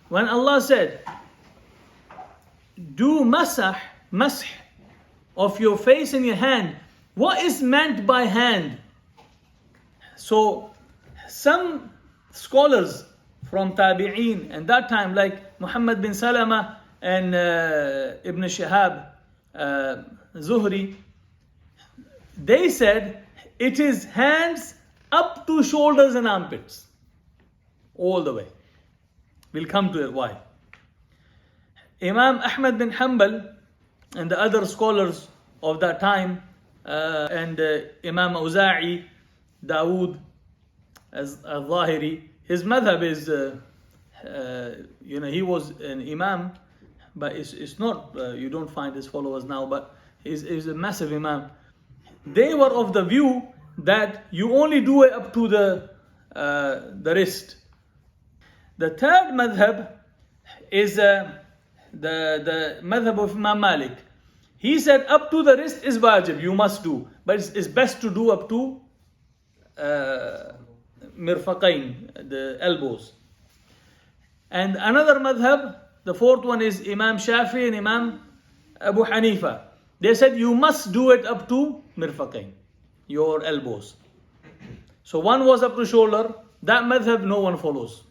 when Allah said, do masah of your face and your hand, what is meant by hand? So some scholars from Tabi'een and that time, like Muhammad bin Salama and Ibn Shihab, Zuhri, they said it is hands up to shoulders and armpits, all the way. We'll come to it why. Imam Ahmad bin Hanbal and the other scholars of that time, and Imam Auza'i, Dawood al-Zahiri, his madhab is, he was an imam, but it's not, you don't find his followers now, but he's a massive imam. They were of the view that you only do it up to the wrist. The third madhab is the madhab of Imam Malik. He said up to the wrist is wajib, you must do, but it's best to do up to mirfaqain, the elbows. And another madhab, the fourth one, is Imam Shafi and Imam Abu Hanifa. They said you must do it up to mirfaqain, your elbows. So one was up to shoulder, that madhab no one follows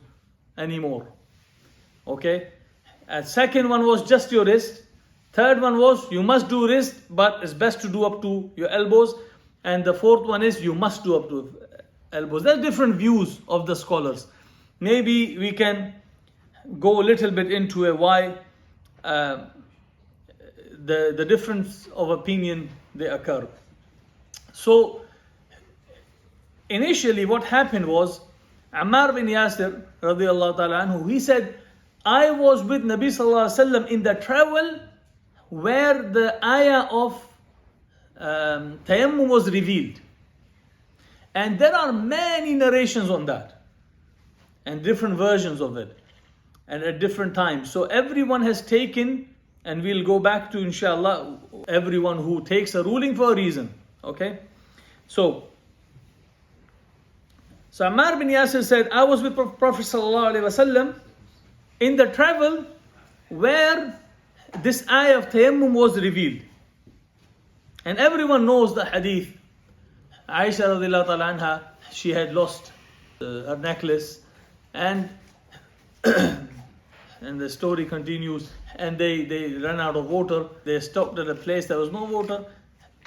anymore. Okay? And second one was just your wrist. Third one was you must do wrist, but it's best to do up to your elbows. And the fourth one is you must do up to elbows. There are different views of the scholars. Maybe we can go a little bit into why the difference of opinion they occur. So initially what happened was Ammar bin Yasir radiallahu ta'ala anhu, he said, I was with Nabi sallallahu alaihi wasallam in the travel where the ayah of Tayammum was revealed. And there are many narrations on that and different versions of it and at different times. So everyone has taken, and we'll go back to inshallah, everyone who takes a ruling for a reason. Okay? So Ammar bin Yasir said, I was with Prophet sallallahu alaihi wasallam in the travel where this ayah of Tayammum was revealed. And everyone knows the hadith. Aisha radiallahu ta'ala anha, she had lost her necklace, and and the story continues, and they ran out of water. They stopped at a place, there was no water,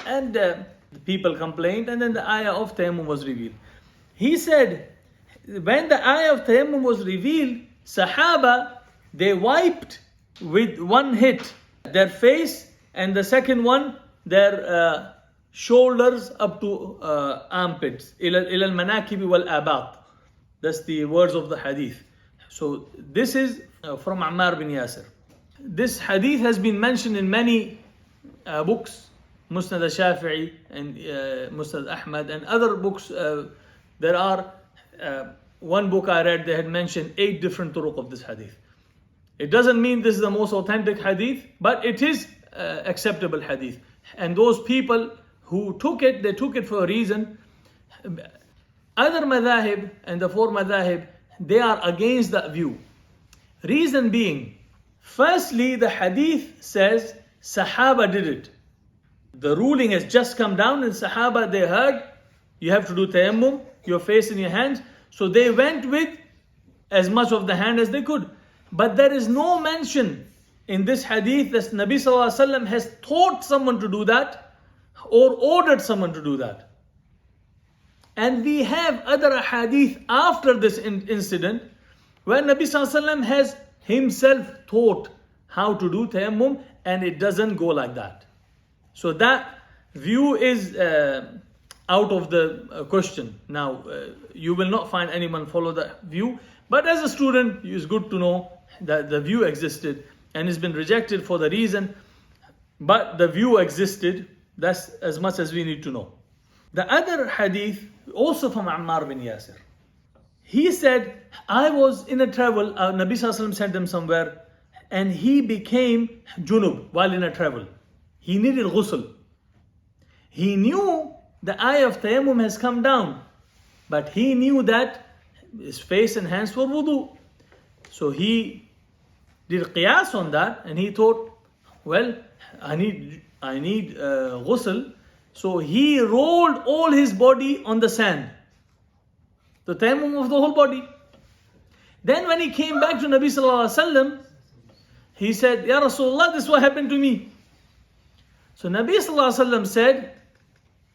and the people complained, and then the ayah of Tayammum was revealed. He said, when the ayah of Tayammum was revealed, Sahaba, they wiped with one hit their face, and the second one their shoulders up to armpits. Ila al-manakibi wal-abat. That's the words of the hadith. So this is from Ammar bin Yasir. This hadith has been mentioned in many books, Musnad al-Shafi'i and Musnad Ahmad and other books. There are one book I read, they had mentioned 8 different turuq of this hadith. It doesn't mean this is the most authentic hadith, but it is acceptable hadith. And those people who took it, they took it for a reason. Other madhahib and the 4 madhahib, they are against that view. Reason being, firstly, the hadith says Sahaba did it. The ruling has just come down, and Sahaba, they heard you have to do tayammum, your face and your hands. So they went with as much of the hand as they could. But there is no mention in this hadith that Nabi sallallahu alaihi wasallam has taught someone to do that or ordered someone to do that. And we have other hadith after this incident where Nabi sallallahu alaihi wasallam has himself taught how to do tayammum, and it doesn't go like that. So that view is out of the question. Now, you will not find anyone follow that view, but as a student, it's good to know that the view existed and it's been rejected for the reason, but the view existed. That's as much as we need to know. The other hadith, also from Ammar bin Yasir, he said, I was in a travel, Nabi sallallahu alaihi wasallam sent him somewhere, and he became junub while in a travel. He needed ghusl. He knew the ayah of tayammum has come down, but he knew that his face and hands were wudu. So he did qiyas on that, and he thought, well, I need ghusl. So he rolled all his body on the sand. The tayammum of the whole body. Then when he came back to Nabi Sallallahu Alaihi Wasallam, he said, Ya Rasulullah, this is what happened to me. So Nabi Sallallahu Alaihi Wasallam said,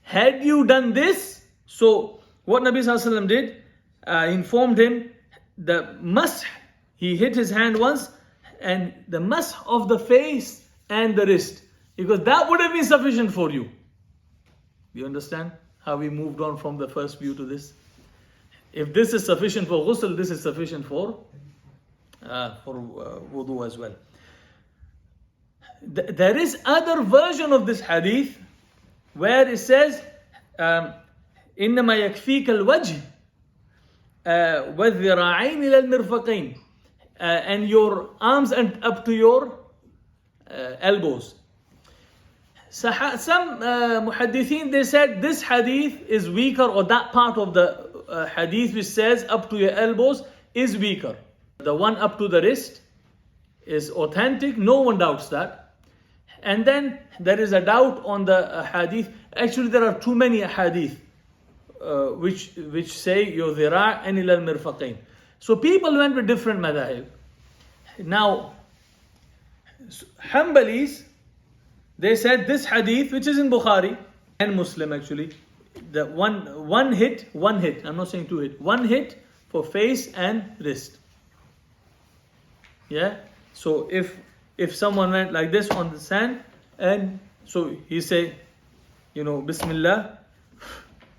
had you done this, so what Nabi Sallallahu Alaihi Wasallam did, informed him, the mash, he hit his hand once, and the mash of the face and the wrist, because that would have been sufficient for you. Do you understand how we moved on from the first view to this? If this is sufficient for ghusl, this is sufficient for wudu as well. There is other version of this hadith where it says, إنما يكفيك الوجه والذراعين إلى المرفقين, and your arms and up to your elbows. Some muhaddithin, they said this hadith is weaker, or that part of the hadith which says up to your elbows is weaker. The one up to the wrist is authentic, no one doubts that. And then there is a doubt on the hadith. Actually, there are too many hadith which say your dhira' and ila al-mirfaqain. So people went with different madhahib. Now, Hanbalis, they said this hadith, which is in Bukhari and Muslim actually, the one hit, I'm not saying two hit, one hit for face and wrist. Yeah? So if someone went like this on the sand, and so he say, Bismillah,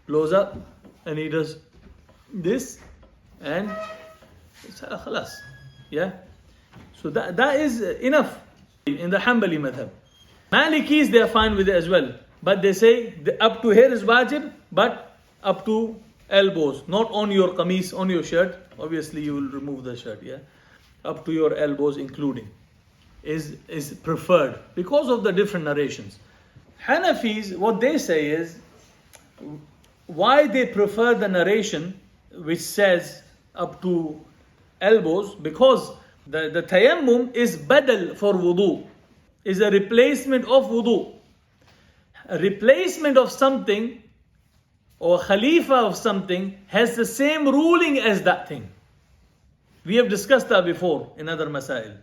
blows up, and he does this, and khalas. Yeah? So that is enough in the Hanbali madhab. Malikis, they are fine with it as well. But they say up to here is wajib, but up to elbows, not on your qamis, on your shirt. Obviously you will remove the shirt, yeah? Up to your elbows including is preferred because of the different narrations. Hanafis, what they say is, why they prefer the narration which says up to elbows, because the tayammum is badal for wudu, is a replacement of wudu. A replacement of something or khalifa of something has the same ruling as that thing. We have discussed that before in other masail.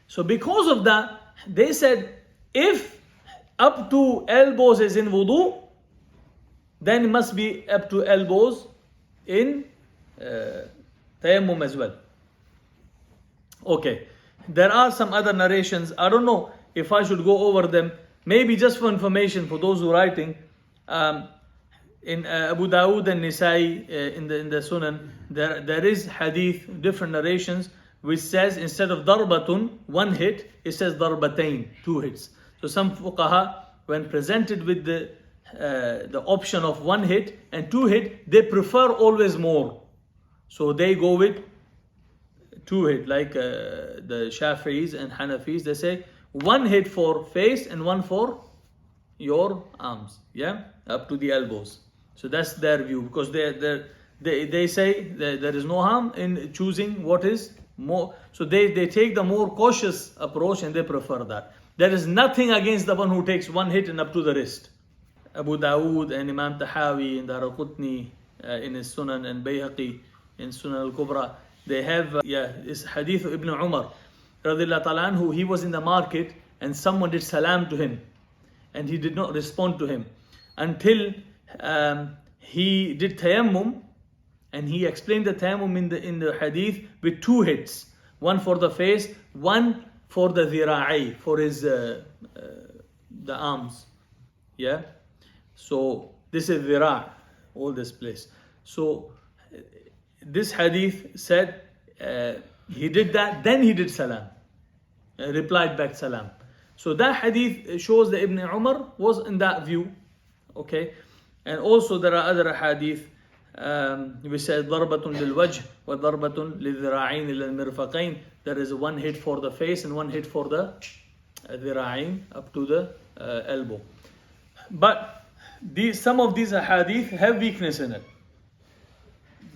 So because of that, they said if up to elbows is in wudu, then it must be up to elbows in tayammum as well. Okay, there are some other narrations. I don't know if I should go over them. Maybe just for information for those who are writing. In Abu Dawood and Nisai in the Sunan, there is hadith, different narrations, which says instead of darbatun, one hit, it says darbatain, two hits. So some fuqaha, when presented with the option of one hit and two hit, they prefer always more. So they go with two hit, like the Shafi'is and Hanafis, they say one hit for face and one for your arms, yeah, up to the elbows. So that's their view, because they say there is no harm in choosing what is more. So they take the more cautious approach and they prefer that. There is nothing against the one who takes one hit and up to the wrist. Abu Dawood and Imam Tahawi and Daraqutni in his Sunan, and Bayhaqi in Sunan al-Kubra, they have this hadith of Ibn Umar radhiyallahu ta'ala anhu. He was in the market and someone did salam to him and he did not respond to him until he did tayammum, and he explained the tayammum in the hadith with two hits, one for the face, one for the dhira'i, for his the arms. Yeah, so this is dhira', all this place. So this hadith said he did that, then he did salam, replied back salam. So that hadith shows that Ibn Umar was in that view. Okay, and also there are other hadith which says darbatun lil wajh wa darbatun lil dhira'ain lil mirfaqain. There is one hit for the face and one hit for the dhira'ain up to the elbow. But some of these hadith have weakness in it.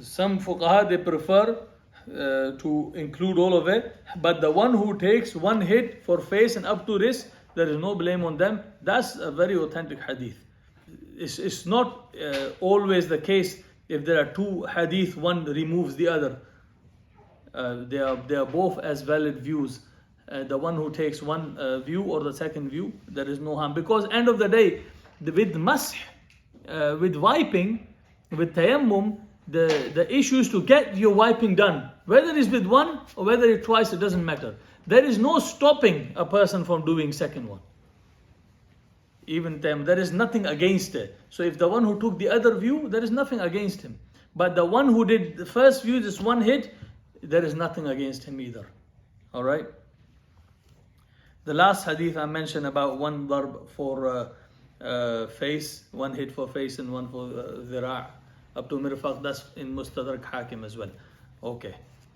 Some fuqaha, they prefer to include all of it. But the one who takes one hit for face and up to wrist, there is no blame on them. That's a very authentic hadith. It's not always the case. If there are two hadith, one removes the other. They are both as valid views. The one who takes one view or the second view, there is no harm. Because end of the day, with masih, with wiping, with tayammum, the issue is to get your wiping done. Whether it's with one or whether it's twice, it doesn't matter. There is no stopping a person from doing second one. Even them, there is nothing against it. So if the one who took the other view, there is nothing against him. But the one who did the first view, just one hit, there is nothing against him either. Alright? The last hadith I mentioned about one darb for face, one hit for face and one for dhira' up to mirfaq, that's in Mustadrak Hakim as well. Okay.